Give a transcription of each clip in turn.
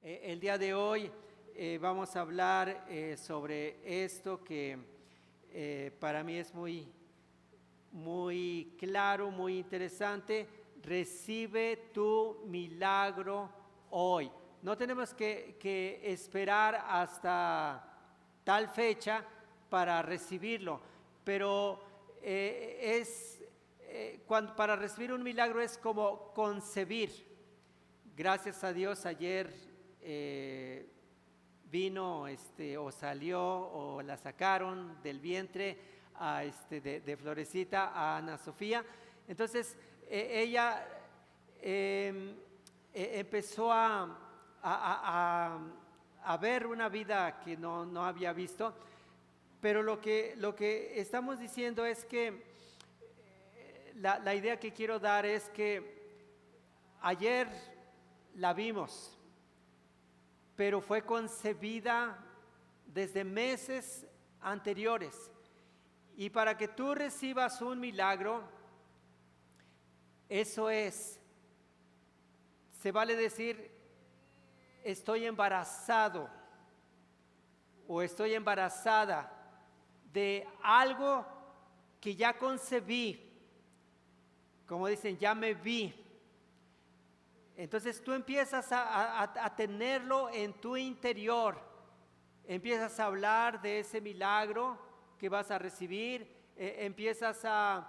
El día de hoy vamos a hablar sobre esto que para mí es muy claro, muy interesante. Recibe tu milagro hoy. No tenemos que esperar hasta tal fecha para recibirlo, pero para recibir un milagro es como concebir. Gracias a Dios ayer vino o salió o la sacaron del vientre de Florecita a Ana Sofía. Entonces ella empezó a ver una vida que no había visto, pero lo que estamos diciendo es que la idea que quiero dar es que ayer la vimos, pero fue concebida desde meses anteriores. Y para que tú recibas un milagro, eso es, se vale decir, estoy embarazado o estoy embarazada de algo que ya concebí, como dicen, ya me vi. Entonces tú empiezas a tenerlo en tu interior, empiezas a hablar de ese milagro que vas a recibir, empiezas a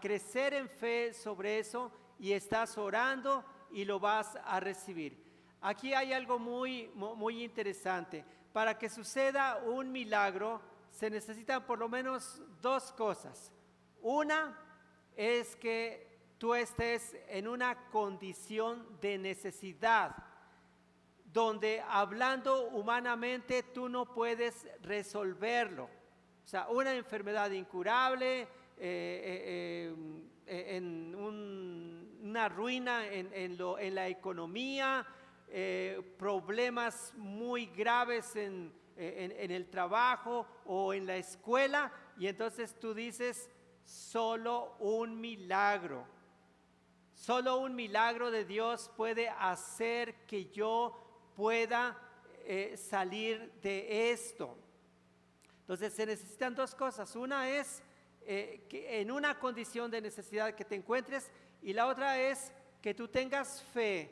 crecer en fe sobre eso y estás orando y lo vas a recibir. Aquí hay algo muy interesante. Para que suceda un milagro se necesitan por lo menos dos cosas. Una es que tú estés en una condición de necesidad, donde hablando humanamente tú no puedes resolverlo. O sea, una enfermedad incurable, una ruina en la economía, problemas muy graves en el trabajo o en la escuela, y entonces tú dices, solo un milagro. Solo un milagro de Dios puede hacer que yo pueda salir de esto. Entonces se necesitan dos cosas. Una es que en una condición de necesidad que te encuentres, y la otra es que tú tengas fe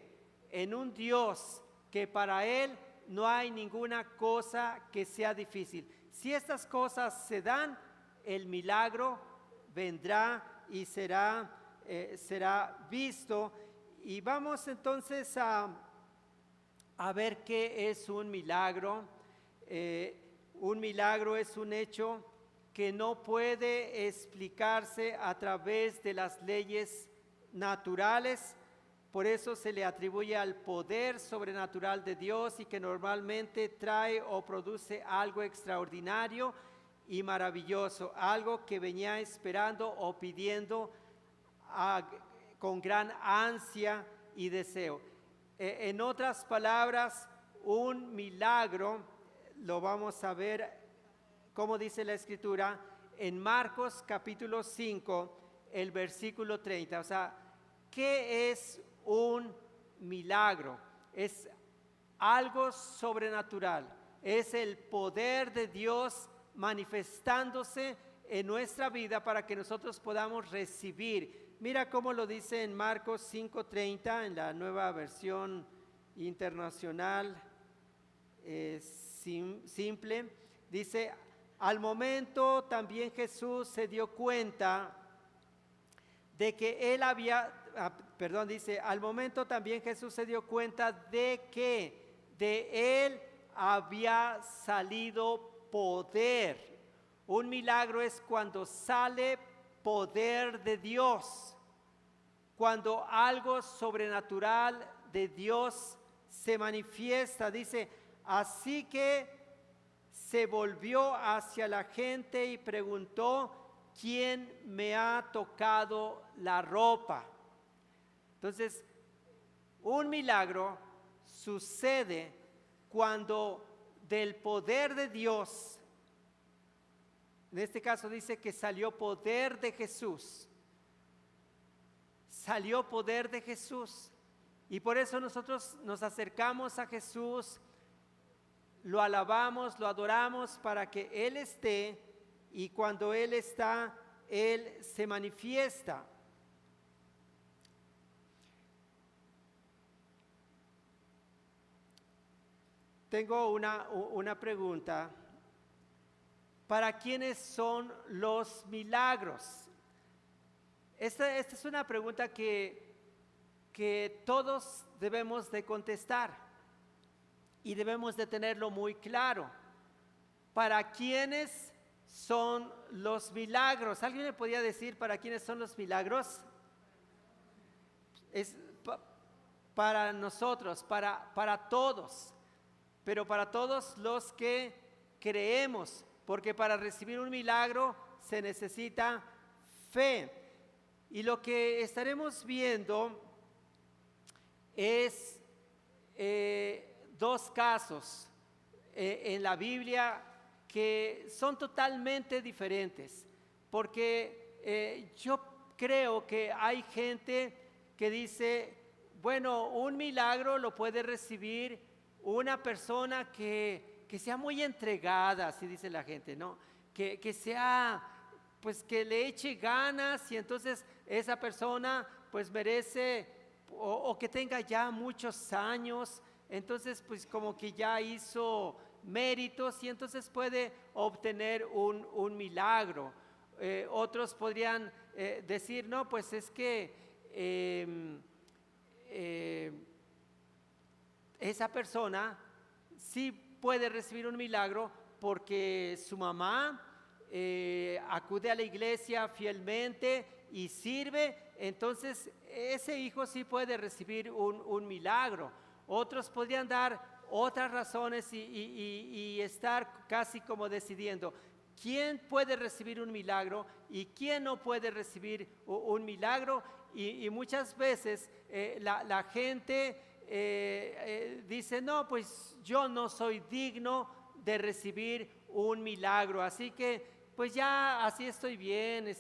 en un Dios que para Él no hay ninguna cosa que sea difícil. Si estas cosas se dan, el milagro vendrá y será visto. Y vamos entonces a ver qué es un milagro. Un milagro es un hecho que no puede explicarse a través de las leyes naturales, por eso se le atribuye al poder sobrenatural de Dios y que normalmente trae o produce algo extraordinario y maravilloso, algo que venía esperando o pidiendo con gran ansia y deseo. En otras palabras, un milagro lo vamos a ver, como dice la Escritura, en Marcos capítulo 5, el versículo 30. O sea, ¿qué es un milagro? Es algo sobrenatural, es el poder de Dios manifestándose en nuestra vida para que nosotros podamos recibir. Mira cómo lo dice en Marcos 5:30, en la Nueva Versión Internacional Simple. Dice, al momento también Jesús se dio cuenta de que él había, dice, al momento también Jesús se dio cuenta de que de él había salido poder. Un milagro es cuando sale poder de Dios, cuando algo sobrenatural de Dios se manifiesta. Dice, así que se volvió hacia la gente y preguntó, ¿quién me ha tocado la ropa? Entonces, un milagro sucede cuando del poder de Dios, en este caso dice que salió poder de Jesús. Salió poder de Jesús. Y por eso nosotros nos acercamos a Jesús, lo alabamos, lo adoramos para que Él esté, y cuando Él está, Él se manifiesta. Tengo una pregunta. ¿Para quiénes son los milagros? Esta es una pregunta que todos debemos de contestar y debemos de tenerlo muy claro. ¿Para quiénes son los milagros? ¿Alguien me podría decir para quiénes son los milagros? Es para nosotros, para todos, pero para todos los que creemos, porque para recibir un milagro se necesita fe. Y lo que estaremos viendo es dos casos en la Biblia que son totalmente diferentes, porque yo creo que hay gente que dice, bueno, un milagro lo puede recibir una persona que sea muy entregada, así dice la gente, ¿no? Que sea, pues que le eche ganas, y entonces esa persona pues merece, o que tenga ya muchos años, entonces pues como que ya hizo méritos y entonces puede obtener un milagro. Otros podrían decir, no, pues es que esa persona sí puede recibir un milagro porque su mamá acude a la iglesia fielmente y sirve, entonces ese hijo sí puede recibir un milagro. Otros podrían dar otras razones y estar casi como decidiendo quién puede recibir un milagro y quién no puede recibir un milagro, y muchas veces la gente dice, no, pues yo no soy digno de recibir un milagro, así que pues ya así estoy bien,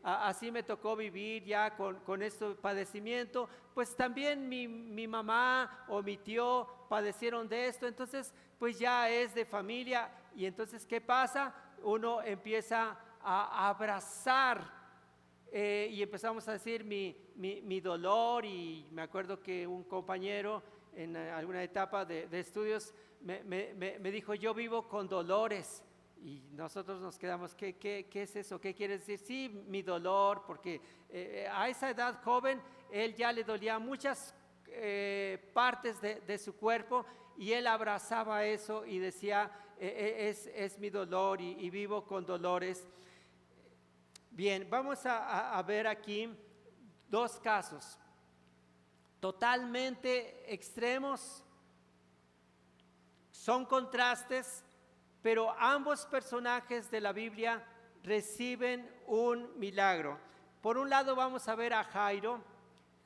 así me tocó vivir ya con este padecimiento, pues también mi mamá o mi tío padecieron de esto, entonces pues ya es de familia. Y entonces ¿qué pasa? Uno empieza a abrazar y empezamos a decir mi dolor. Y me acuerdo que un compañero en alguna etapa de estudios me dijo, yo vivo con dolores. Y nosotros nos quedamos, ¿qué es eso? ¿Qué quiere decir? Sí, mi dolor, porque a esa edad joven, él ya le dolía muchas partes de su cuerpo, y él abrazaba eso y decía, es mi dolor y vivo con dolores. Bien, vamos a ver aquí dos casos totalmente extremos, son contrastes, pero ambos personajes de la Biblia reciben un milagro. Por un lado vamos a ver a Jairo.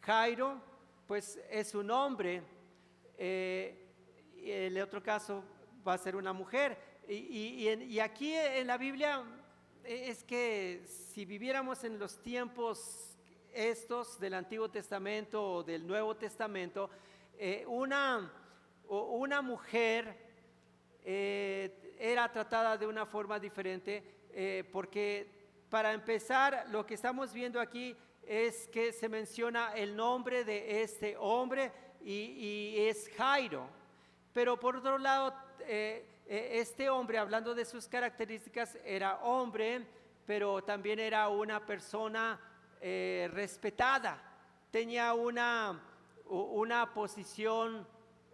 Jairo pues es un hombre, el otro caso va a ser una mujer, y aquí en la Biblia es que si viviéramos en los tiempos estos del Antiguo Testamento o del Nuevo Testamento, una mujer era tratada de una forma diferente, porque para empezar lo que estamos viendo aquí es que se menciona el nombre de este hombre y es Jairo. Pero por otro lado, este hombre, hablando de sus características, era hombre, pero también era una persona respetada, tenía una posición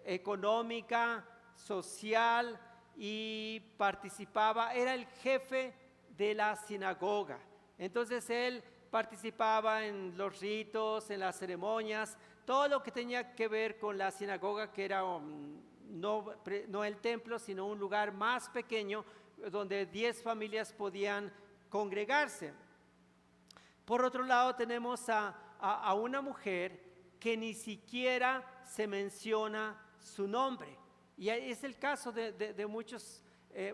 económica, social, y participaba, era el jefe de la sinagoga. Entonces él participaba en los ritos, en las ceremonias, todo lo que tenía que ver con la sinagoga, que era no el templo, sino un lugar más pequeño donde 10 familias podían congregarse. Por otro lado tenemos a una mujer que ni siquiera se menciona su nombre, y es el caso de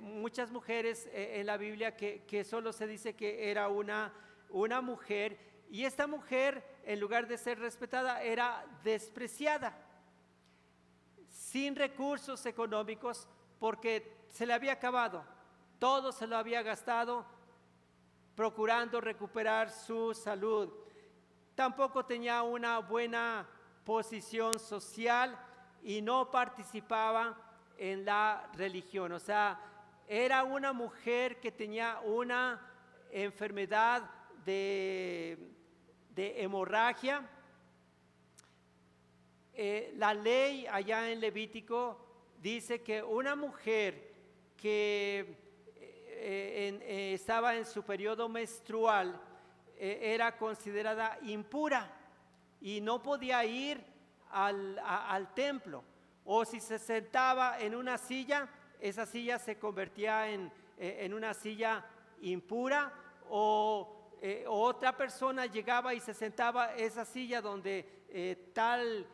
muchas mujeres en la Biblia que solo se dice que era una mujer, y esta mujer, en lugar de ser respetada, era despreciada. sin recursos económicos porque se le había acabado, todo se lo había gastado procurando recuperar su salud. Tampoco tenía una buena posición social y no participaba en la religión. O sea, era una mujer que tenía una enfermedad de hemorragia. La ley allá en Levítico dice que una mujer que estaba en su periodo menstrual era considerada impura y no podía ir al templo, o si se sentaba en una silla, esa silla se convertía en una silla impura, o otra persona llegaba y se sentaba en esa silla donde tal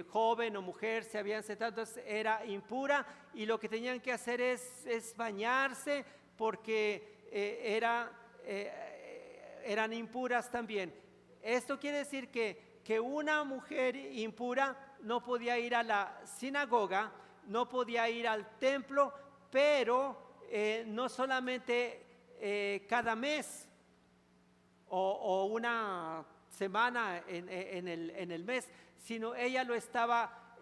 joven o mujer se habían sentado, entonces era impura, y lo que tenían que hacer es bañarse porque eran impuras también. Esto quiere decir que una mujer impura no podía ir a la sinagoga, no podía ir al templo, pero no solamente cada mes o una semana en el mes, sino ella lo estaba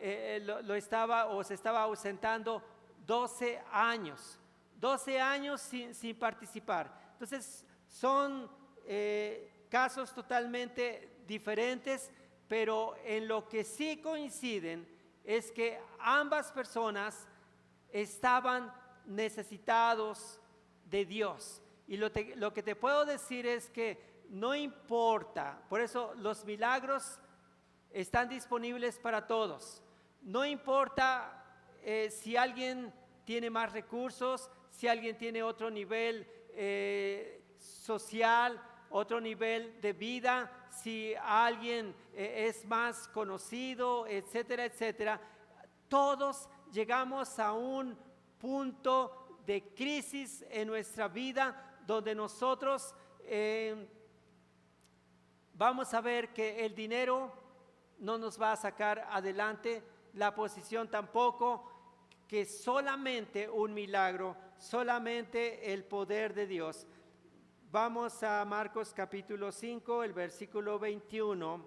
o se estaba ausentando 12 años sin participar. Entonces son casos totalmente diferentes, pero en lo que sí coinciden es que ambas personas estaban necesitados de Dios. Y lo que te puedo decir es que no importa, por eso los milagros están disponibles para todos. No importa si alguien tiene más recursos, si alguien tiene otro nivel social, otro nivel de vida, si alguien es más conocido, etcétera, etcétera. Todos llegamos a un punto de crisis en nuestra vida donde nosotros vamos a ver que el dinero no nos va a sacar adelante, la posición tampoco, que solamente un milagro, solamente el poder de Dios. Vamos a Marcos capítulo 5, el versículo 21.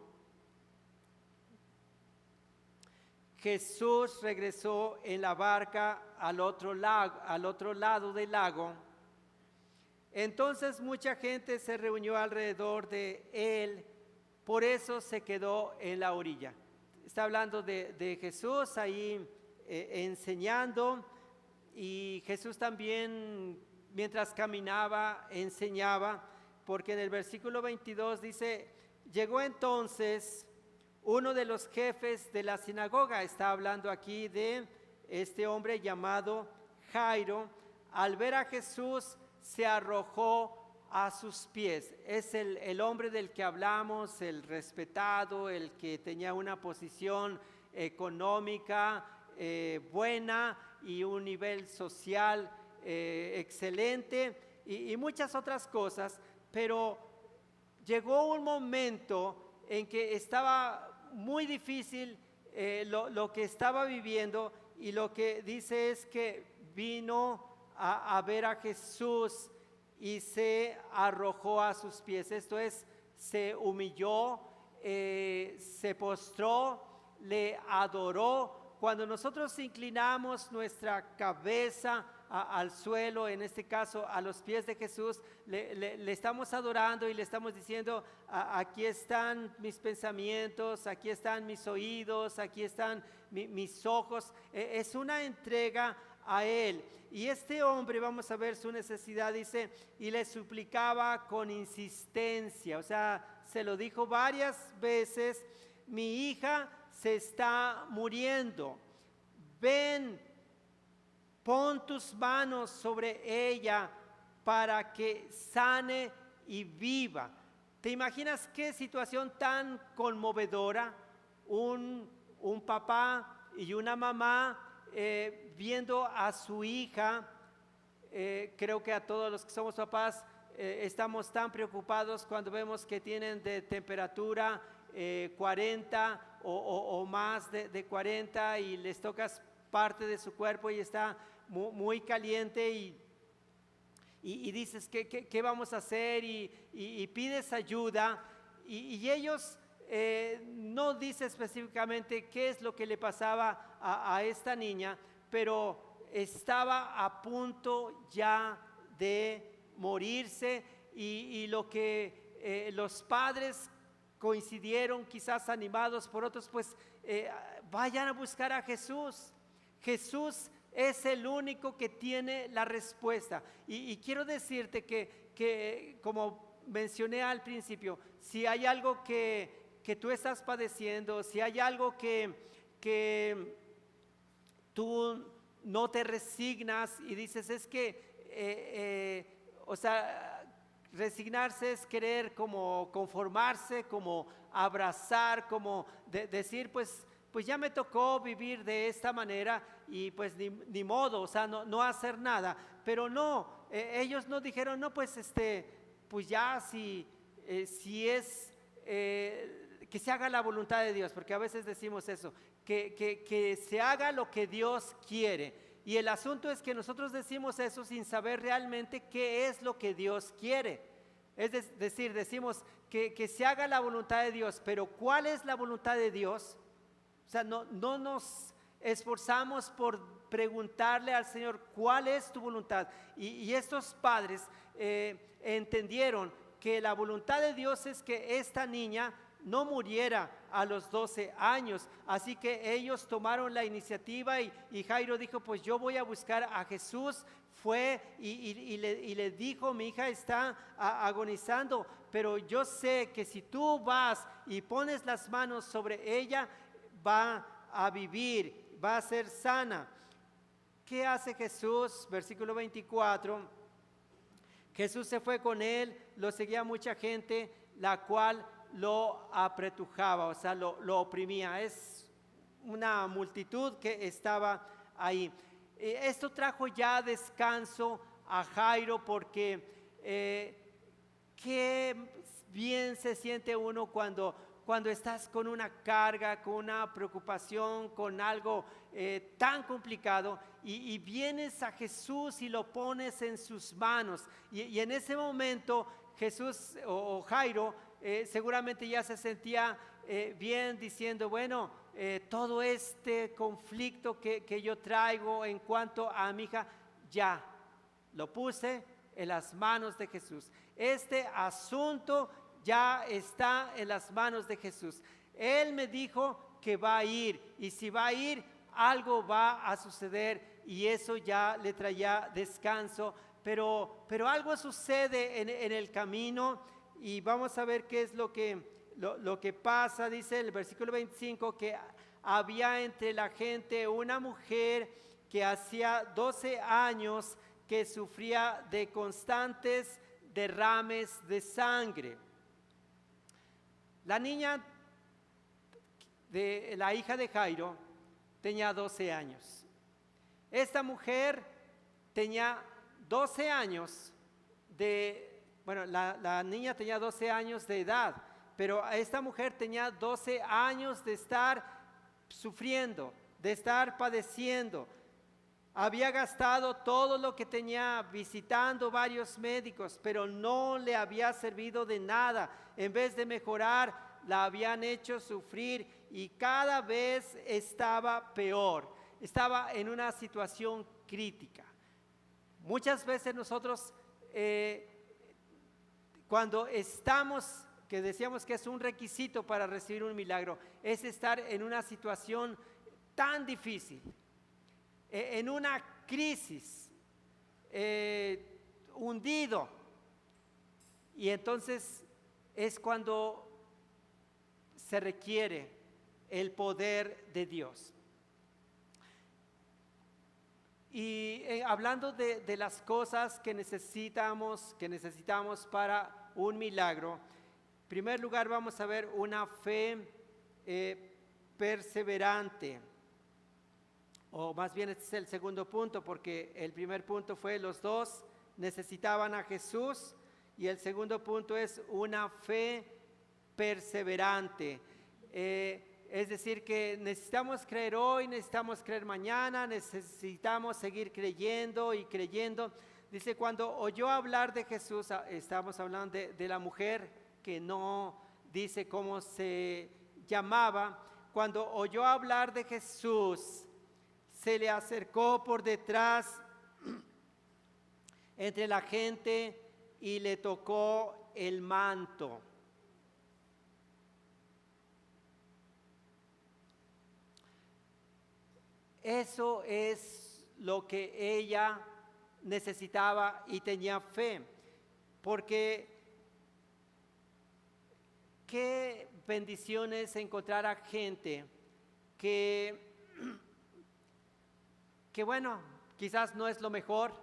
Jesús regresó en la barca al otro lado del lago. Entonces mucha gente se reunió alrededor de él, por eso se quedó en la orilla. Está hablando de Jesús ahí enseñando, y Jesús también mientras caminaba enseñaba, porque en el versículo 22 dice: llegó entonces uno de los jefes de la sinagoga. Está hablando aquí de este hombre llamado Jairo. Al ver a Jesús se arrojó a sus pies. Es el hombre del que hablamos, el respetado, el que tenía una posición económica buena y un nivel social excelente y muchas otras cosas, pero llegó un momento en que estaba muy difícil lo que estaba viviendo, y lo que dice es que vino a ver a Jesús y se arrojó a sus pies. Esto es, se humilló, se postró, le adoró. Cuando nosotros inclinamos nuestra cabeza al suelo, en este caso a los pies de Jesús, le estamos adorando y le estamos diciendo: aquí están mis pensamientos, aquí están mis oídos, aquí están mis ojos. Es una entrega a Él. Y este hombre, vamos a ver su necesidad, dice, y le suplicaba con insistencia, o sea, se lo dijo varias veces: mi hija se está muriendo, ven, pon tus manos sobre ella para que sane y viva. ¿Te imaginas qué situación tan conmovedora? Un papá y una mamá viendo a su hija. Creo que a todos los que somos papás estamos tan preocupados cuando vemos que tienen de temperatura 40 o más de 40 y les tocas parte de su cuerpo y está muy caliente y dices, ¿qué vamos a hacer? Y pides ayuda y ellos no dicen específicamente qué es lo que le pasaba a esta niña, pero estaba a punto ya de morirse y lo que los padres coincidieron, quizás animados por otros, pues vayan a buscar a Jesús. Jesús es el único que tiene la respuesta. Y quiero decirte que, como mencioné al principio, si hay algo que tú estás padeciendo, si hay algo que tú no te resignas y dices, es que, o sea, resignarse es querer como conformarse, como abrazar, como decir, pues ya me tocó vivir de esta manera y pues ni modo, o sea, no hacer nada. Pero no, ellos no dijeron, no, pues pues ya si es que se haga la voluntad de Dios, porque a veces decimos eso, que se haga lo que Dios quiere. Y el asunto es que nosotros decimos eso sin saber realmente qué es lo que Dios quiere. Es decir, decimos que se haga la voluntad de Dios, pero ¿cuál es la voluntad de Dios? O sea, no nos esforzamos por preguntarle al Señor, ¿cuál es tu voluntad? Y estos padres entendieron que la voluntad de Dios es que esta niña no muriera a los 12 años. Así que ellos tomaron la iniciativa y Jairo dijo, pues yo voy a buscar a Jesús. Fue y le dijo, mi hija está agonizando, pero yo sé que si tú vas y pones las manos sobre ella, va a vivir, va a ser sana. ¿Qué hace Jesús? Versículo 24. Jesús se fue con él, lo seguía mucha gente, la cual lo apretujaba, o sea, lo oprimía. Es una multitud que estaba ahí. Esto trajo ya descanso a Jairo porque qué bien se siente uno cuando estás con una carga, con una preocupación, con algo tan complicado y vienes a Jesús y lo pones en sus manos. Y en ese momento Jesús o Jairo seguramente ya se sentía bien diciendo, bueno, todo este conflicto que yo traigo en cuanto a mi hija, ya lo puse en las manos de Jesús. Este asunto ya está en las manos de Jesús. Él me dijo que va a ir y si va a ir, algo va a suceder y eso ya le traía descanso. Pero algo sucede en el camino y vamos a ver qué es lo que pasa. Dice el versículo 25 que había entre la gente una mujer que hacía 12 años que sufría de constantes derrames de sangre. La niña, la hija de Jairo, tenía 12 años. Esta mujer tenía 12 años la niña tenía 12 años de edad, pero esta mujer tenía 12 años de estar sufriendo, de estar padeciendo. Había gastado todo lo que tenía visitando varios médicos, pero no le había servido de nada. En vez de mejorar, la habían hecho sufrir y cada vez estaba peor. Estaba en una situación crítica. Muchas veces nosotros, cuando estamos, que decíamos que es un requisito para recibir un milagro, es estar en una situación tan difícil, en una crisis, hundido, y entonces es cuando se requiere el poder de Dios. Y hablando de las cosas que necesitamos para un milagro, en primer lugar vamos a ver una fe perseverante. O más bien este es el segundo punto, porque el primer punto fue los dos necesitaban a Jesús y el segundo punto es una fe perseverante. Es decir, que necesitamos creer hoy, necesitamos creer mañana, necesitamos seguir creyendo y creyendo. Dice, cuando oyó hablar de Jesús, estamos hablando de la mujer que no dice cómo se llamaba. Cuando oyó hablar de Jesús, se le acercó por detrás entre la gente y le tocó el manto. Eso es lo que ella necesitaba y tenía fe, porque qué bendiciones encontrar a gente que bueno, quizás no es lo mejor,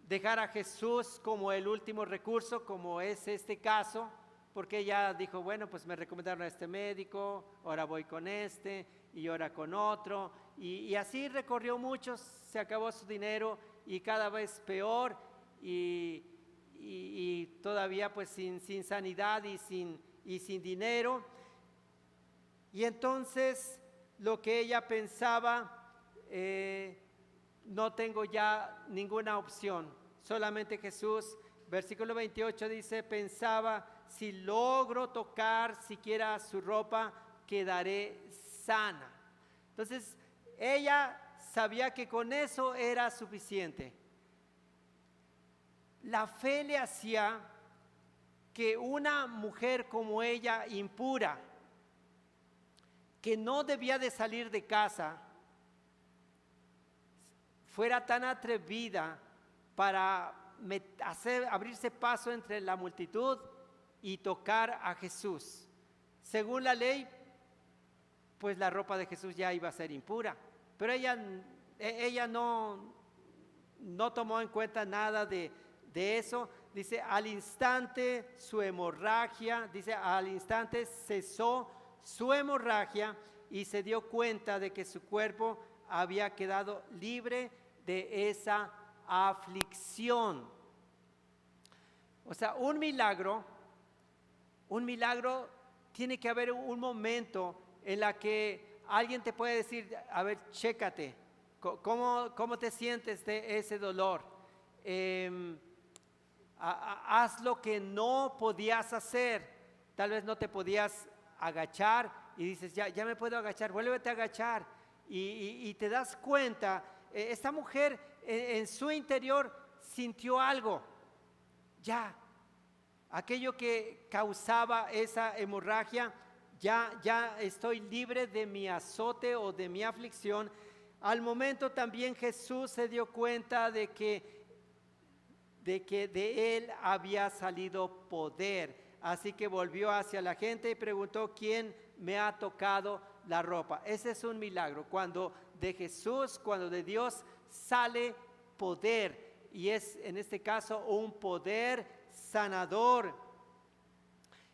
dejar a Jesús como el último recurso, como es este caso, porque ella dijo, bueno, pues me recomendaron a este médico, ahora voy con este y ahora con otro, y así recorrió muchos, se acabó su dinero y cada vez peor, y todavía pues sin sanidad y sin dinero. Y entonces lo que ella pensaba, no tengo ya ninguna opción, solamente Jesús. Versículo 28 dice, pensaba, si logro tocar siquiera su ropa, quedaré sana. Entonces ella sabía que con eso era suficiente. La fe le hacía que una mujer como ella, impura, que no debía de salir de casa, fuera tan atrevida para abrirse paso entre la multitud y tocar a Jesús. Según la ley, pues la ropa de Jesús ya iba a ser impura, pero ella no tomó en cuenta nada de eso. Dice, al instante su hemorragia, dice, al instante cesó su hemorragia y se dio cuenta de que su cuerpo había quedado libre de esa aflicción. O sea, un milagro, tiene que haber un momento en la que alguien te puede decir, a ver, chécate, ¿cómo te sientes de ese dolor? Haz lo que no podías hacer, tal vez no te podías agachar y dices, ya me puedo agachar, vuélvete a agachar y te das cuenta, esta mujer en su interior sintió algo, ya, aquello que causaba esa hemorragia, ya estoy libre de mi azote o de mi aflicción. Al momento también Jesús se dio cuenta de que de él había salido poder, así que volvió hacia la gente y preguntó, ¿quién me ha tocado la ropa? Ese es un milagro, cuando de Jesús, cuando de Dios sale poder, y es en este caso un poder sanador.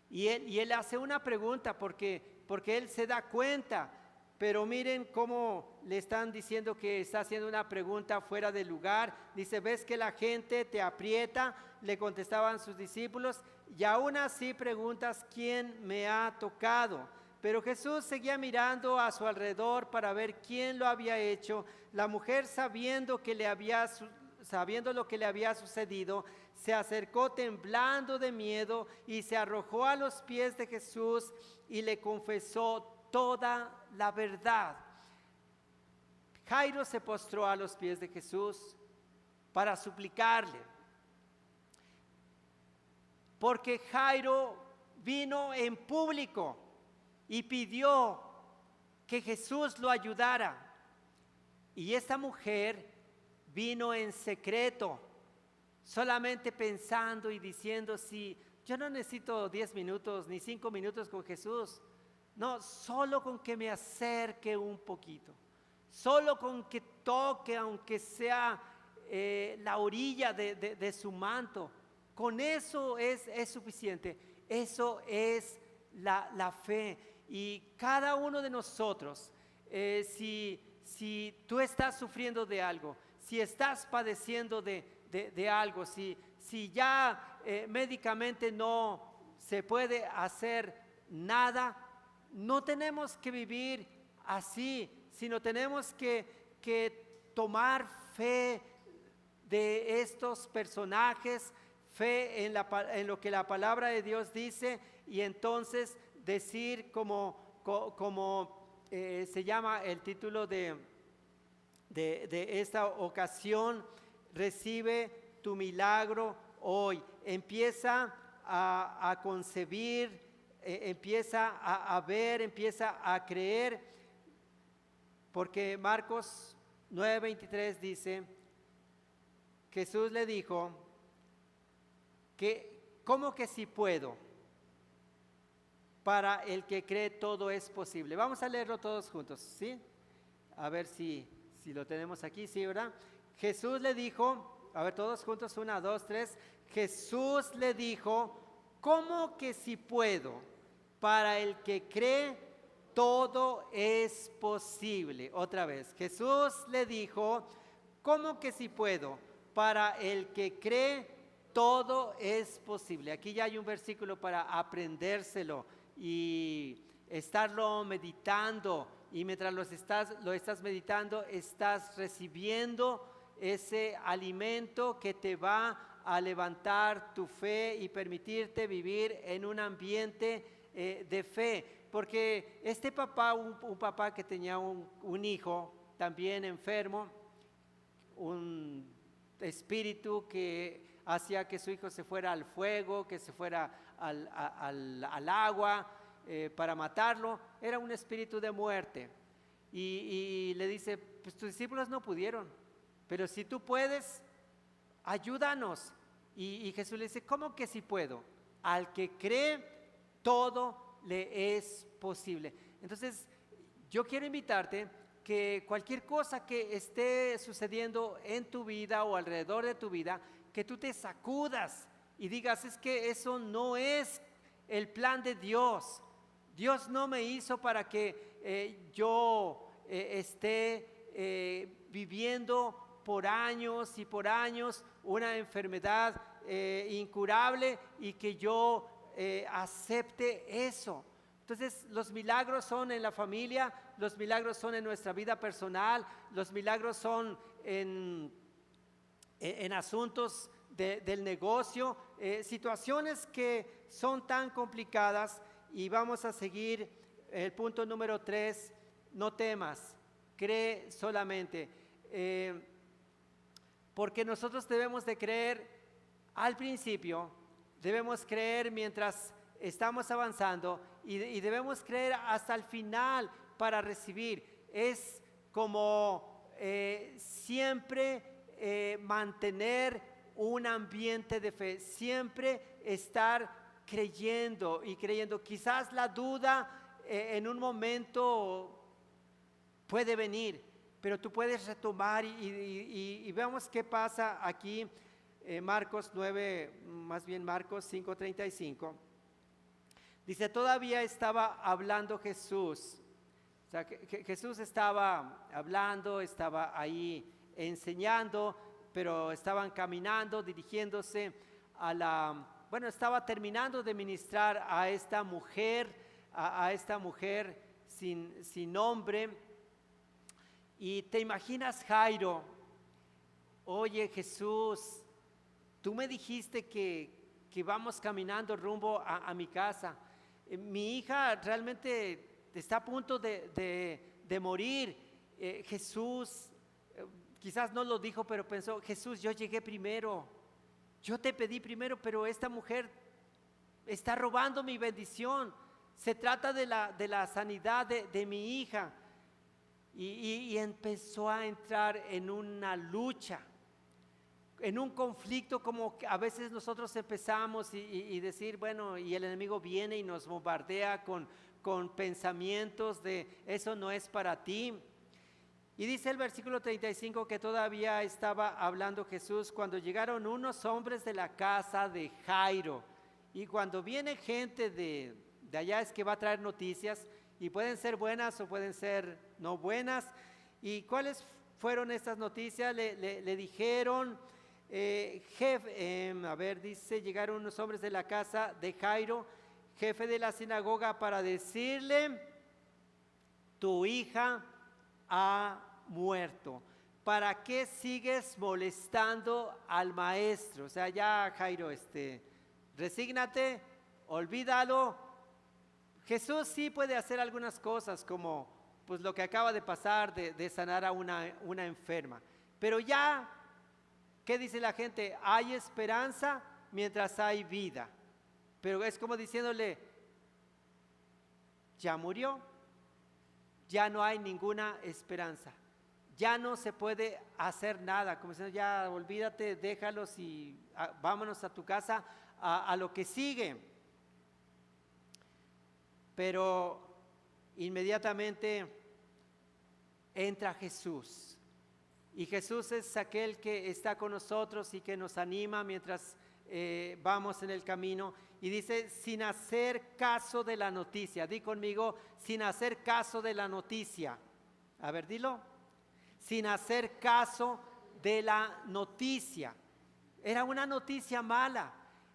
Y él hace una pregunta porque él se da cuenta, pero miren cómo le están diciendo que está haciendo una pregunta fuera de lugar. Dice, ¿ves que la gente te aprieta? Le contestaban sus discípulos, y aún así preguntas, ¿quién me ha tocado? Pero Jesús seguía mirando a su alrededor para ver quién lo había hecho. La mujer, sabiendo lo que le había sucedido, se acercó temblando de miedo y se arrojó a los pies de Jesús y le confesó toda la verdad. Jairo se postró a los pies de Jesús para suplicarle, porque Jairo vino en público y pidió que Jesús lo ayudara, y esta mujer vino en secreto, solamente pensando y diciendo, si yo no necesito 10 minutos ni 5 minutos con Jesús, no, solo con que me acerque un poquito, solo con que toque, aunque sea la orilla de su manto, con eso es suficiente. Eso es la fe. Y cada uno de nosotros, si tú estás sufriendo de algo, si estás padeciendo de algo, si ya médicamente no se puede hacer nada, no tenemos que vivir así, sino tenemos que tomar fe de estos personajes, fe en lo que la palabra de Dios dice, y entonces decir como se llama el título de esta ocasión: recibe tu milagro hoy. Empieza a concebir, empieza a ver, empieza a creer, porque Marcos 9:23 dice: Jesús le dijo que ¿cómo que si puedo? Para el que cree todo es posible. Vamos a leerlo todos juntos, ¿sí? A ver si lo tenemos aquí, ¿sí, verdad? Jesús le dijo, a ver todos juntos, 1, 2, 3. Jesús le dijo: ¿cómo que si puedo? Para el que cree todo es posible. Otra vez, Jesús le dijo: ¿cómo que si puedo? Para el que cree todo es posible. Aquí ya hay un versículo para aprendérselo y estarlo meditando, y mientras lo estás meditando, estás recibiendo ese alimento que te va a levantar tu fe y permitirte vivir en un ambiente de fe. Porque este papá, un papá que tenía un hijo también enfermo, un espíritu que hacía que su hijo se fuera al fuego, que se fuera al agua para matarlo, era un espíritu de muerte. Y le dice: pues tus discípulos no pudieron, pero si tú puedes, ayúdanos. Y Jesús le dice: ¿cómo que si puedo? Al que cree, todo le es posible. Entonces, yo quiero invitarte que cualquier cosa que esté sucediendo en tu vida o alrededor de tu vida, que tú te sacudas y digas: es que eso no es el plan de Dios. Dios no me hizo para que yo esté viviendo por años y por años una enfermedad incurable y que yo acepte eso. Entonces, los milagros son en la familia, los milagros son en nuestra vida personal, los milagros son en asuntos del negocio, situaciones que son tan complicadas. Y vamos a seguir el punto número 3: no temas, cree solamente. Porque nosotros debemos de creer al principio, debemos creer mientras estamos avanzando y debemos creer hasta el final para recibir. Es como siempre mantener un ambiente de fe, siempre estar creyendo y creyendo. Quizás la duda en un momento puede venir, pero tú puedes retomar y veamos qué pasa aquí. Marcos 5:35 dice: todavía estaba hablando Jesús. O sea, que Jesús estaba hablando, estaba ahí enseñando, pero estaban caminando, dirigiéndose estaba terminando de ministrar a esta mujer, a esta mujer sin nombre. Y te imaginas Jairo: oye Jesús, tú me dijiste que vamos caminando rumbo a mi casa. Mi hija realmente está a punto de morir. Jesús, quizás no lo dijo, pero pensó: Jesús, yo llegué primero, yo te pedí primero, pero esta mujer está robando mi bendición. Se trata de la sanidad de mi hija. Y empezó a entrar en una lucha, en un conflicto, como a veces nosotros empezamos y decir: bueno, y el enemigo viene y nos bombardea con pensamientos de eso no es para ti. Y dice el versículo 35 que todavía estaba hablando Jesús cuando llegaron unos hombres de la casa de Jairo. Y cuando viene gente de allá, es que va a traer noticias, y pueden ser buenas o pueden ser no buenas. ¿Y cuáles fueron estas noticias? Le dijeron, dice: llegaron unos hombres de la casa de Jairo. jefe de la sinagoga para decirle: tu hija ha muerto. ¿Para qué sigues molestando al maestro? O sea, ya Jairo, resígnate, olvídalo. Jesús sí puede hacer algunas cosas, como pues lo que acaba de pasar de sanar a una enferma. Pero ya, ¿qué dice la gente? Hay esperanza mientras hay vida. Pero es como diciéndole: ya murió, ya no hay ninguna esperanza, ya no se puede hacer nada. Como diciendo: ya olvídate, déjalos y vámonos a tu casa, a lo que sigue. Pero inmediatamente entra Jesús. Y Jesús es aquel que está con nosotros y que nos anima mientras vamos en el camino. Y dice: sin hacer caso de la noticia. Di conmigo: sin hacer caso de la noticia. A ver, dilo. Sin hacer caso de la noticia. Era una noticia mala.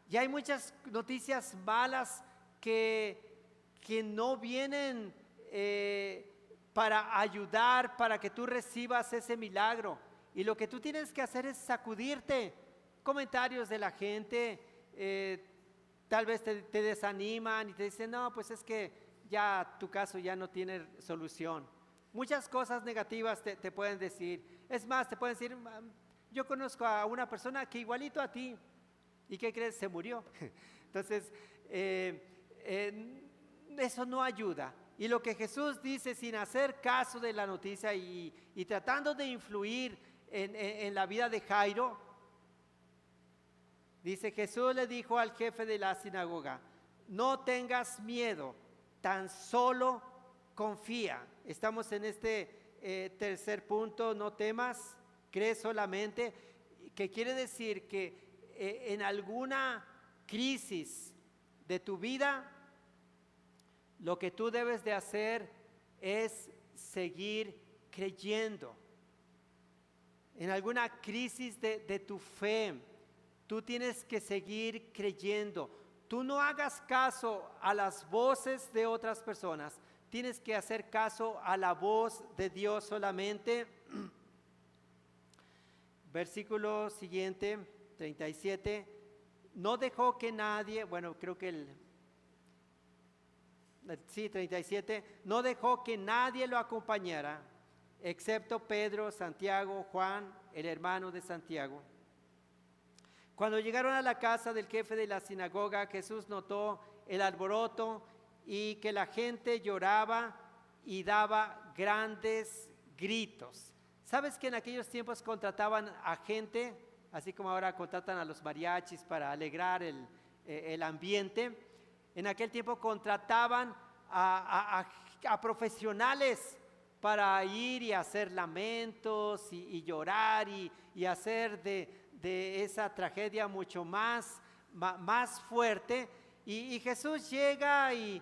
Y hay muchas noticias malas que no vienen para ayudar, para que tú recibas ese milagro. Y lo que tú tienes que hacer es sacudirte. Comentarios de la gente, tal vez te desaniman y te dicen: no, pues es que ya tu caso ya no tiene solución. Muchas cosas negativas te pueden decir. Es más, te pueden decir: yo conozco a una persona que igualito a ti. ¿Y qué crees? Se murió. Entonces, eso no ayuda. Y lo que Jesús dice, sin hacer caso de la noticia y tratando de influir en la vida de Jairo, dice: Jesús le dijo al jefe de la sinagoga: no tengas miedo, tan solo confía. Estamos en este tercer punto: no temas, cree solamente. Que quiere decir que en alguna crisis de tu vida, lo que tú debes de hacer es seguir creyendo. En alguna crisis de tu fe, tú tienes que seguir creyendo. Tú no hagas caso a las voces de otras personas, tienes que hacer caso a la voz de Dios solamente. Versículo siguiente, 37. No dejó que nadie, bueno, creo que 37, no dejó que nadie lo acompañara, excepto Pedro, Santiago, Juan, el hermano de Santiago. Cuando llegaron a la casa del jefe de la sinagoga, Jesús notó el alboroto y que la gente lloraba y daba grandes gritos. ¿Sabes que en aquellos tiempos contrataban a gente, así como ahora contratan a los mariachis para alegrar el ambiente? En aquel tiempo contrataban a profesionales para ir y hacer lamentos y llorar y hacer de esa tragedia mucho más fuerte. Y Jesús llega y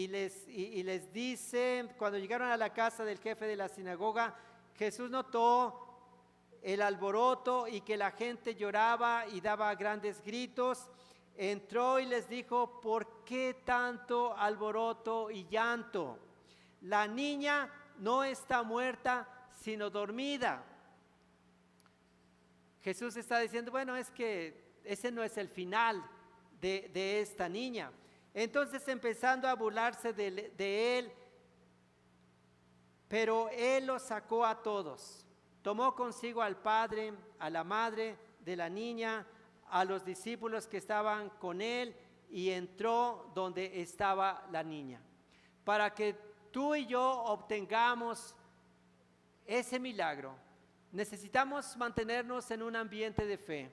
les dice, cuando llegaron a la casa del jefe de la sinagoga, Jesús notó el alboroto y que la gente lloraba y daba grandes gritos. Entró y les dijo: ¿por qué tanto alboroto y llanto? La niña no está muerta, sino dormida. Jesús está diciendo: bueno, es que ese no es el final de esta niña. Entonces, empezando a burlarse de él, pero él los sacó a todos. Tomó consigo al padre, a la madre de la niña, a los discípulos que estaban con él, y entró donde estaba la niña. Para que tú y yo obtengamos ese milagro, necesitamos mantenernos en un ambiente de fe,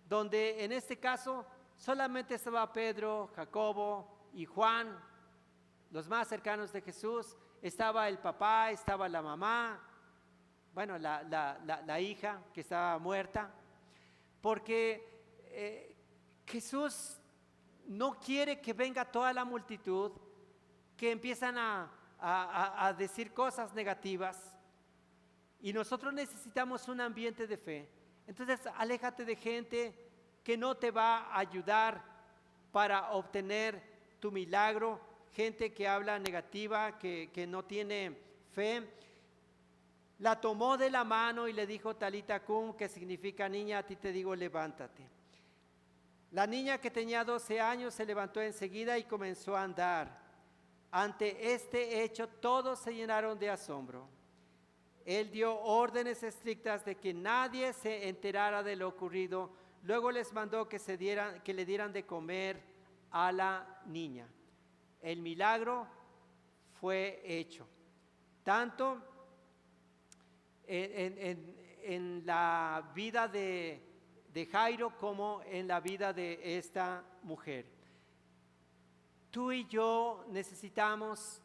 donde en este caso solamente estaba Pedro, Jacobo y Juan, los más cercanos de Jesús. Estaba el papá, estaba la mamá, bueno, la hija que estaba muerta, porque Jesús no quiere que venga toda la multitud que empiezan a decir cosas negativas, y nosotros necesitamos un ambiente de fe. Entonces, aléjate de gente que no te va a ayudar para obtener tu milagro, gente que habla negativa, que no tiene fe, la tomó de la mano y le dijo Talita cum, que significa niña, a ti te digo levántate. La niña que tenía 12 años se levantó enseguida y comenzó a andar. Ante este hecho todos se llenaron de asombro. Él dio órdenes estrictas de que nadie se enterara de lo ocurrido. Luego les mandó que le dieran de comer a la niña. El milagro fue hecho, tanto en la vida de Jairo como en la vida de esta mujer. Tú y yo necesitamos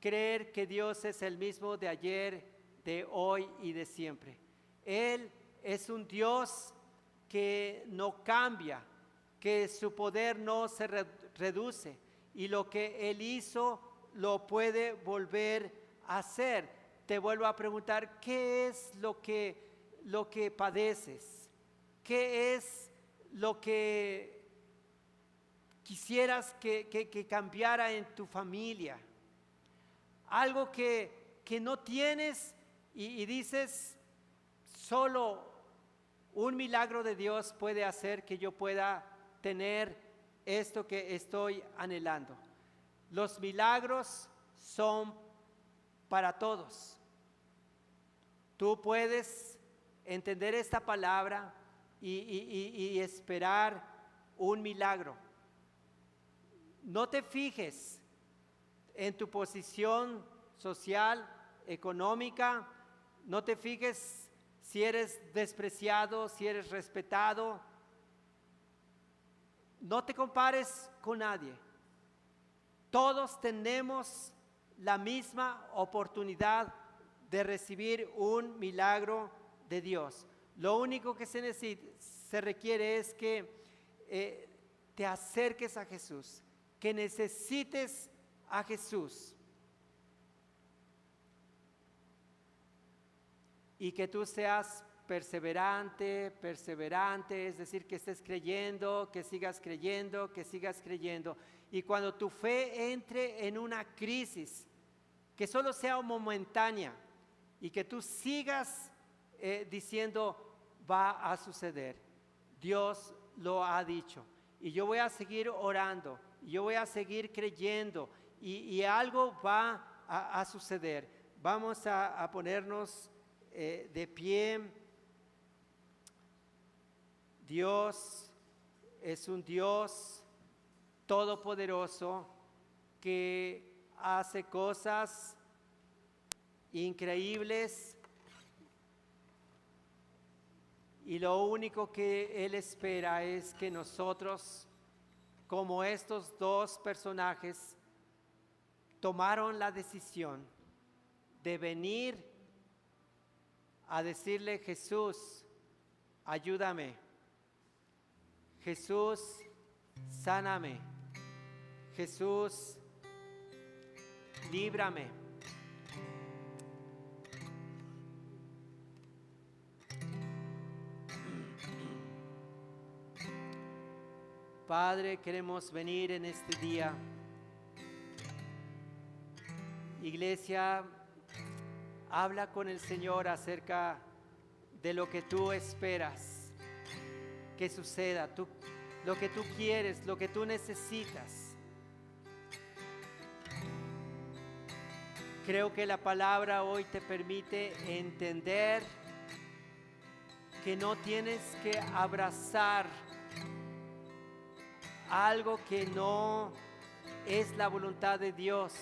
creer que Dios es el mismo de ayer, de hoy y de siempre. Él es un Dios que no cambia, que su poder no se reduce, y lo que Él hizo lo puede volver a hacer. Te vuelvo a preguntar, ¿qué es lo que padeces? ¿Qué es lo que quisieras que cambiara en tu familia? Algo que no tienes y dices, solo un milagro de Dios puede hacer que yo pueda tener esto que estoy anhelando. Los milagros son para todos. Tú puedes entender esta palabra y esperar un milagro. No te fijes en tu posición social, económica, no te fijes si eres despreciado, si eres respetado. No te compares con nadie. Todos tenemos la misma oportunidad de recibir un milagro de Dios. Lo único que se requiere es que te acerques a Jesús, que necesites a Jesús y que tú seas perseverante, es decir, que estés creyendo, que sigas creyendo, y cuando tu fe entre en una crisis, que solo sea momentánea y que tú sigas diciendo va a suceder, Dios lo ha dicho y yo voy a seguir orando, yo voy a seguir creyendo y algo va a suceder. Vamos a ponernos de pie. Dios es un Dios todopoderoso que hace cosas increíbles y lo único que Él espera es que nosotros, como estos dos personajes, tomaron la decisión de venir a decirle: Jesús, ayúdame. Jesús, sáname. Jesús, líbrame. Padre, queremos venir en este día. Iglesia, habla con el Señor acerca de lo que tú esperas que suceda, lo que tú quieres, lo que tú necesitas. Creo que la palabra hoy te permite entender que no tienes que abrazar algo que no es la voluntad de Dios.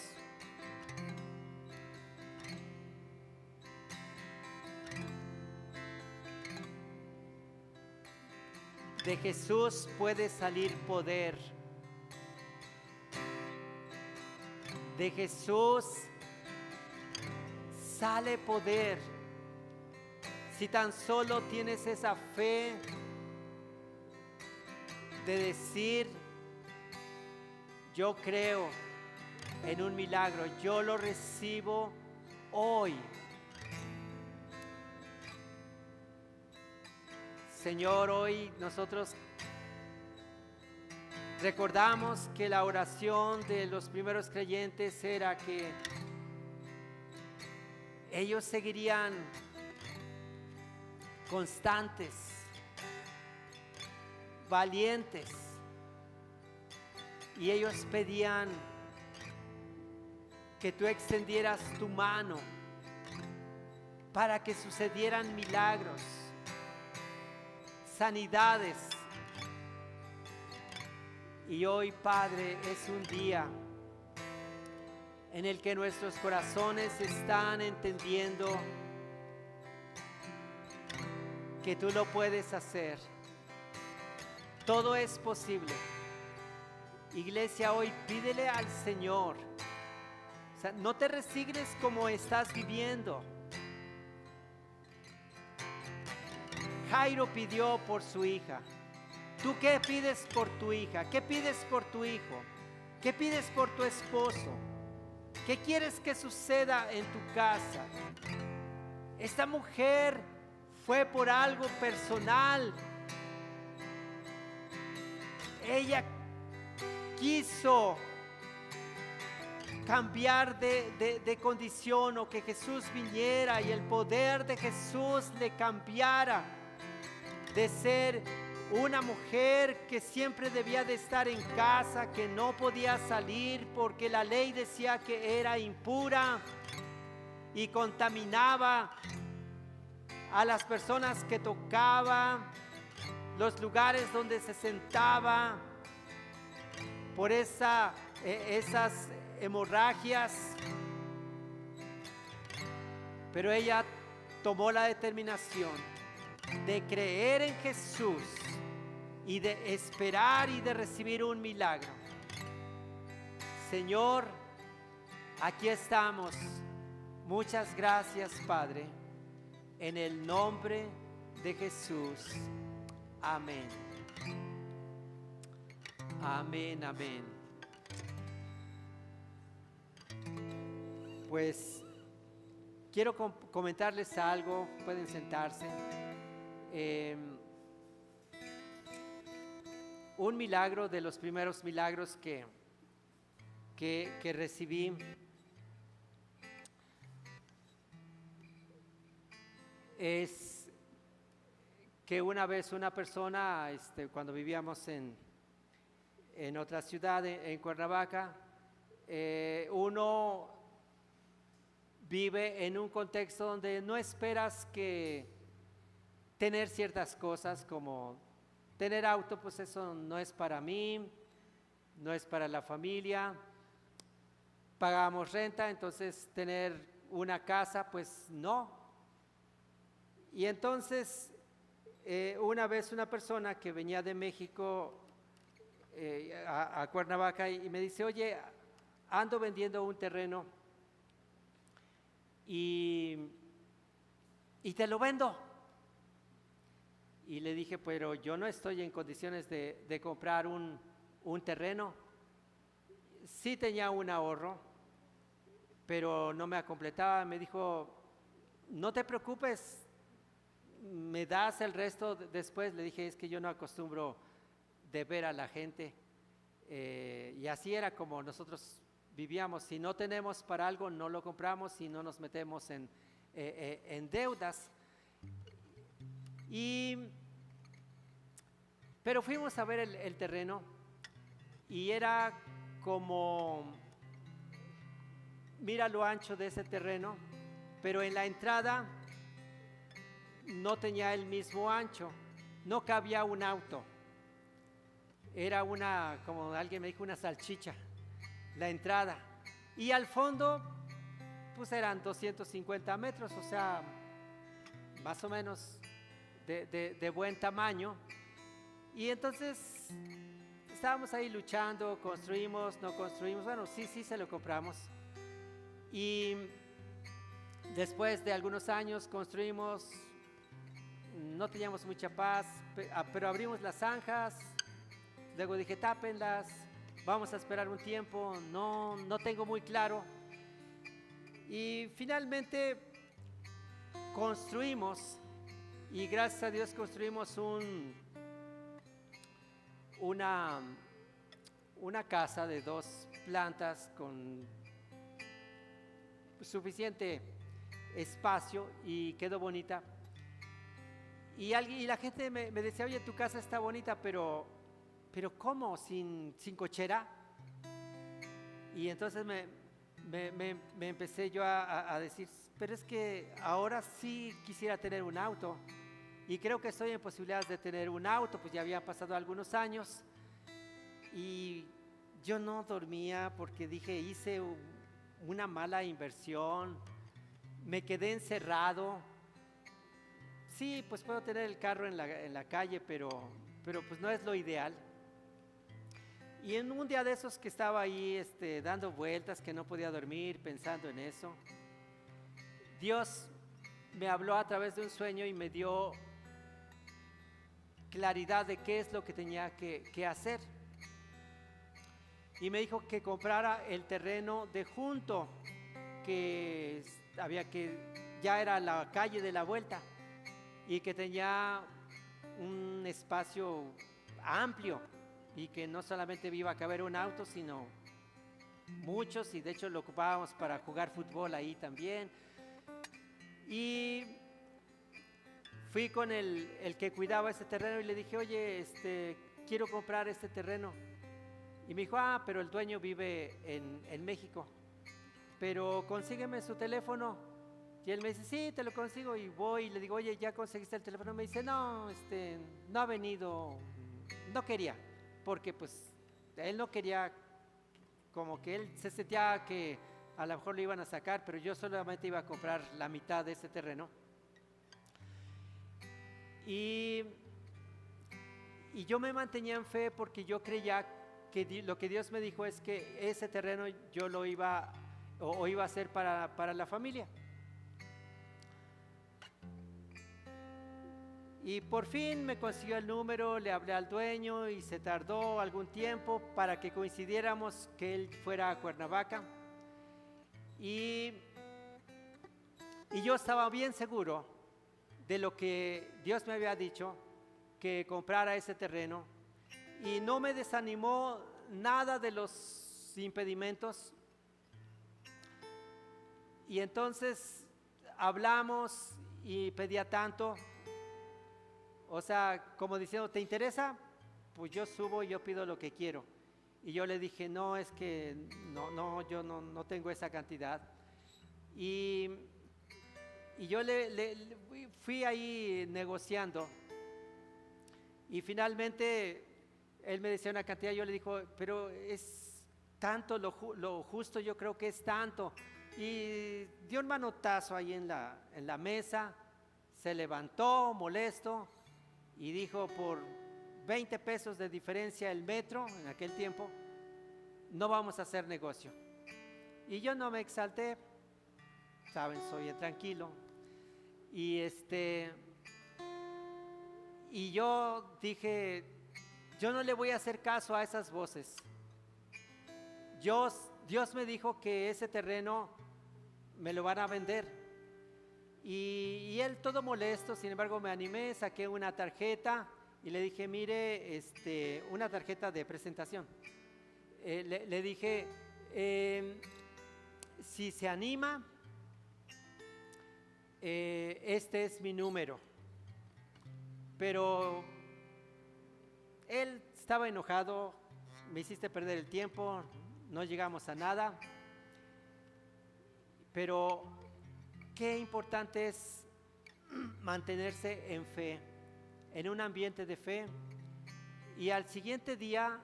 De Jesús puede salir poder. De Jesús sale poder. Si tan solo tienes esa fe de decir: yo creo en un milagro, yo lo recibo hoy. Señor, hoy nosotros Recordamos que la oración de los primeros creyentes era que ellos seguirían constantes, valientes, y ellos pedían que tú extendieras tu mano para que sucedieran milagros, sanidades. Y hoy, Padre, es un día en el que nuestros corazones están entendiendo que tú lo puedes hacer. Todo es posible. Iglesia, hoy pídele al Señor. O sea, no te resignes como estás viviendo. Jairo pidió por su hija. ¿Tú qué pides por tu hija? ¿Qué pides por tu hijo? ¿Qué pides por tu esposo? ¿Qué quieres que suceda en tu casa? Esta mujer fue por algo personal. Ella quiso cambiar de condición, o que Jesús viniera y el poder de Jesús le cambiara de ser una mujer que siempre debía de estar en casa, que no podía salir porque la ley decía que era impura y contaminaba a las personas que tocaba, los lugares donde se sentaba, por esas hemorragias. Pero ella tomó la determinación de creer en Jesús y de esperar y de recibir un milagro. Señor, aquí estamos. Muchas gracias, Padre, en el nombre de Jesús. Amén. Amén, amén. Pues quiero comentarles algo. Pueden sentarse. Un milagro de los primeros milagros que recibí es que una vez una persona, cuando vivíamos en otra ciudad, en Cuernavaca, uno vive en un contexto donde no esperas que tener ciertas cosas, como tener auto, pues eso no es para mí, no es para la familia. Pagamos renta, entonces tener una casa, pues no. Y entonces una vez una persona que venía de México a Cuernavaca y me dice: oye, ando vendiendo un terreno y te lo vendo. Y le dije: pero yo no estoy en condiciones de comprar un terreno. Sí tenía un ahorro, pero no me completaba. Me dijo: no te preocupes, me das el resto después. Le dije: es que yo no acostumbro de ver a la gente. Y así era como nosotros vivíamos. Si no tenemos para algo, no lo compramos y no nos metemos en deudas. Pero fuimos a ver el terreno y era como, mira lo ancho de ese terreno, pero en la entrada no tenía el mismo ancho, no cabía un auto. Era como alguien me dijo, una salchicha, la entrada. Y al fondo, pues eran 250 metros, o sea, más o menos de buen tamaño. Y entonces estábamos ahí luchando, construimos, no construimos. Bueno, sí se lo compramos. Y después de algunos años construimos, no teníamos mucha paz, pero abrimos las zanjas. Luego dije: tápenlas, vamos a esperar un tiempo, no tengo muy claro. Y finalmente construimos, y gracias a Dios construimos una casa de 2 plantas con suficiente espacio y quedó bonita. Y la gente me decía, oye, tu casa está bonita, pero ¿cómo? ¿Sin cochera? Y entonces me empecé yo a decir, pero es que ahora sí quisiera tener un auto. Y creo que estoy en posibilidades de tener un auto, pues ya habían pasado algunos años. Y yo no dormía porque dije, hice una mala inversión, me quedé encerrado. Sí, pues puedo tener el carro en la calle, pero pues no es lo ideal. Y en un día de esos que estaba ahí dando vueltas, que no podía dormir, pensando en eso, Dios me habló a través de un sueño y me dio claridad de qué es lo que tenía que hacer. Y me dijo que comprara el terreno de junto, que ya era la calle de la vuelta y que tenía un espacio amplio y que no solamente iba a caber un auto, sino muchos, y de hecho lo ocupábamos para jugar fútbol ahí también. Y fui con el que cuidaba ese terreno y le dije, oye, quiero comprar este terreno. Y me dijo, pero el dueño vive en México, pero consígueme su teléfono. Y él me dice, sí, te lo consigo. Y voy y le digo, oye, ¿ya conseguiste el teléfono? Me dice, no, no ha venido, no quería, porque pues él no quería, como que él se sentía que a lo mejor lo iban a sacar, pero yo solamente iba a comprar la mitad de ese terreno. Y yo me mantenía en fe porque yo creía que lo que Dios me dijo es que ese terreno yo lo iba a hacer para la familia. Y por fin me consiguió el número, le hablé al dueño y se tardó algún tiempo para que coincidiéramos que él fuera a Cuernavaca. Y yo estaba bien seguro de lo que Dios me había dicho, que comprara ese terreno. Y no me desanimó nada de los impedimentos. Y entonces hablamos y pedía tanto. O sea, como diciendo, ¿te interesa? Pues yo subo y yo pido lo que quiero. Y yo le dije, no, es que yo no tengo esa cantidad. Y yo le fui ahí negociando. Y finalmente él me decía una cantidad, yo le dijo, pero es tanto lo justo, yo creo que es tanto. Y dio un manotazo ahí en la mesa, se levantó molesto y dijo, por 20 pesos de diferencia el metro en aquel tiempo, no vamos a hacer negocio. Y yo no me exalté, saben, soy tranquilo. Y yo dije, yo no le voy a hacer caso a esas voces. Dios me dijo que ese terreno me lo van a vender. Y él todo molesto, sin embargo me animé, saqué una tarjeta y le dije, mire, una tarjeta de presentación. Le dije, si se anima, este es mi número. Pero él estaba enojado, me hiciste perder el tiempo, no llegamos a nada. Pero qué importante es mantenerse en fe, en un ambiente de fe. Y al siguiente día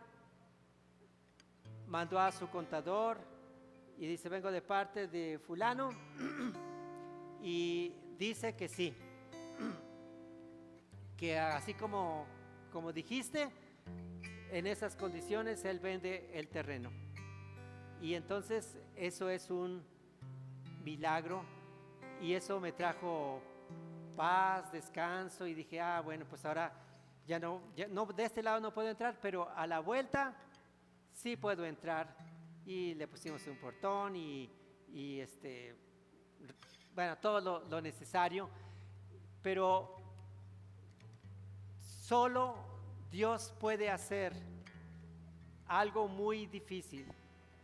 mandó a su contador y dice, vengo de parte de fulano y dice que sí, que así como dijiste, en esas condiciones él vende el terreno. Y entonces eso es un milagro y eso me trajo paz, descanso, y dije, bueno, pues ahora ya no, de este lado no puedo entrar, pero a la vuelta sí puedo entrar. Y le pusimos un portón y bueno, todo lo necesario, pero solo Dios puede hacer algo muy difícil,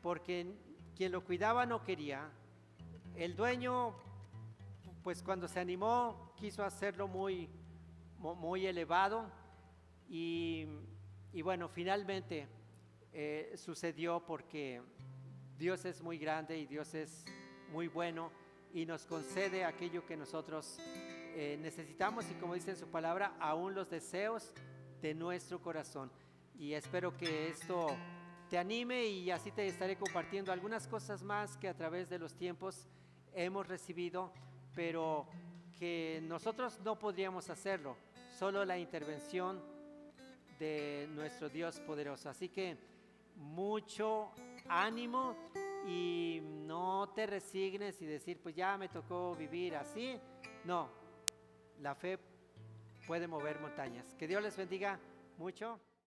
porque quien lo cuidaba no quería. El dueño, pues cuando se animó, quiso hacerlo muy elevado y bueno, finalmente sucedió porque Dios es muy grande y Dios es muy bueno y nos concede aquello que nosotros necesitamos y, como dice en su palabra, aún los deseos de nuestro corazón. Y espero que esto te anime y así te estaré compartiendo algunas cosas más que a través de los tiempos hemos recibido, pero que nosotros no podríamos hacerlo, solo la intervención de nuestro Dios poderoso. Así que mucho ánimo y no te resignes y decir, pues ya me tocó vivir así. No, la fe puede mover montañas. Que Dios les bendiga mucho.